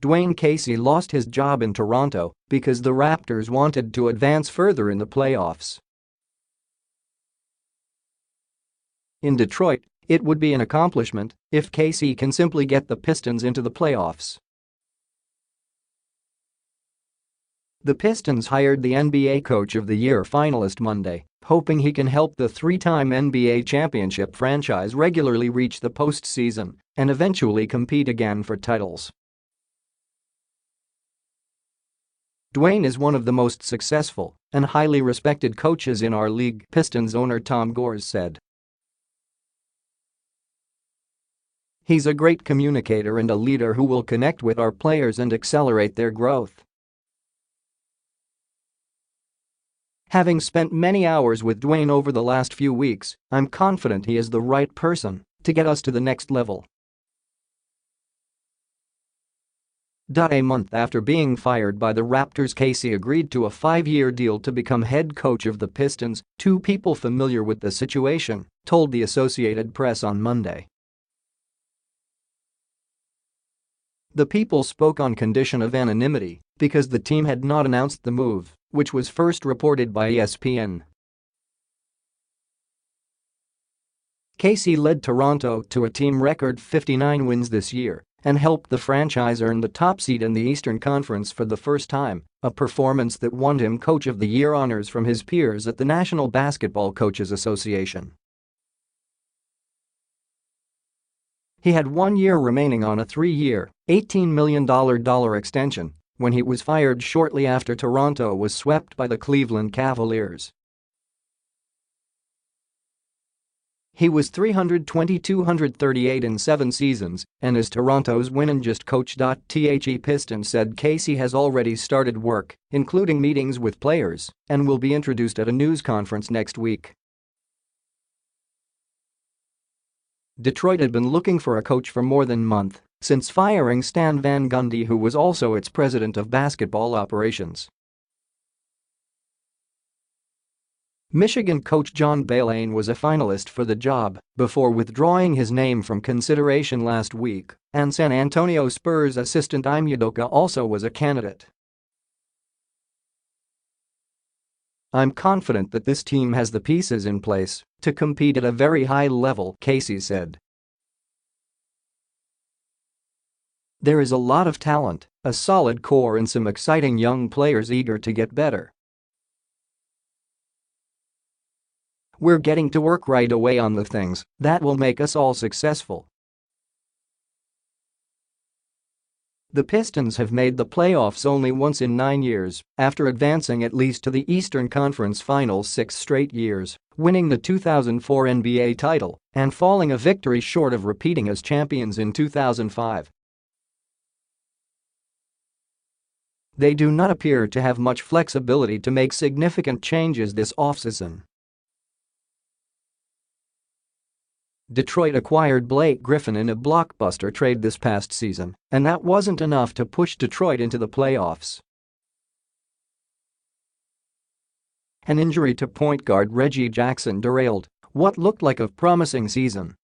Dwane Casey lost his job in Toronto because the Raptors wanted to advance further in the playoffs. In Detroit, it would be an accomplishment if Casey can simply get the Pistons into the playoffs. The Pistons hired the NBA Coach of the Year finalist Monday, hoping he can help the three-time NBA championship franchise regularly reach the postseason and eventually compete again for titles. Dwane is one of the most successful and highly respected coaches in our league, Pistons owner Tom Gores said. He's a great communicator and a leader who will connect with our players and accelerate their growth. Having spent many hours with Dwane over the last few weeks, I'm confident he is the right person to get us to the next level. A month after being fired by the Raptors, Casey agreed to a 5-year deal to become head coach of the Pistons, two people familiar with the situation told the Associated Press on Monday. The people spoke on condition of anonymity because the team had not announced the move, which was first reported by ESPN. Casey led Toronto to a team record 59 wins this year and helped the franchise earn the top seed in the Eastern Conference for the first time, a performance that won him Coach of the Year honors from his peers at the National Basketball Coaches Association. He had 1 year remaining on a 3-year, $18 million extension when he was fired shortly after Toronto was swept by the Cleveland Cavaliers. He was .320-238 in 7 seasons and is Toronto's win-and-just coach. The Pistons said Casey has already started work, including meetings with players, and will be introduced at a news conference next week. Detroit had been looking for a coach for more than a month since firing Stan Van Gundy, who was also its president of basketball operations. Michigan coach John Beilein was a finalist for the job before withdrawing his name from consideration last week, and San Antonio Spurs assistant Ime Udoka also was a candidate. I'm confident that this team has the pieces in place to compete at a very high level, Casey said. There is a lot of talent, a solid core and some exciting young players eager to get better. We're getting to work right away on the things that will make us all successful. The Pistons have made the playoffs only once in 9 years, after advancing at least to the Eastern Conference Finals 6 straight years, winning the 2004 NBA title and falling a victory short of repeating as champions in 2005. They do not appear to have much flexibility to make significant changes this offseason. Detroit acquired Blake Griffin in a blockbuster trade this past season, and that wasn't enough to push Detroit into the playoffs. An injury to point guard Reggie Jackson derailed what looked like a promising season.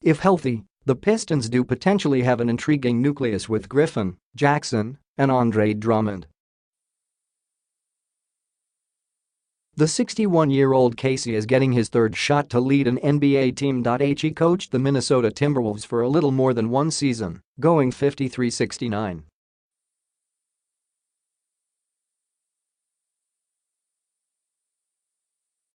If healthy, the Pistons do potentially have an intriguing nucleus with Griffin, Jackson, and Andre Drummond. The 61-year-old Casey is getting his third shot to lead an NBA team. He coached the Minnesota Timberwolves for a little more than 1 season, going 53-69.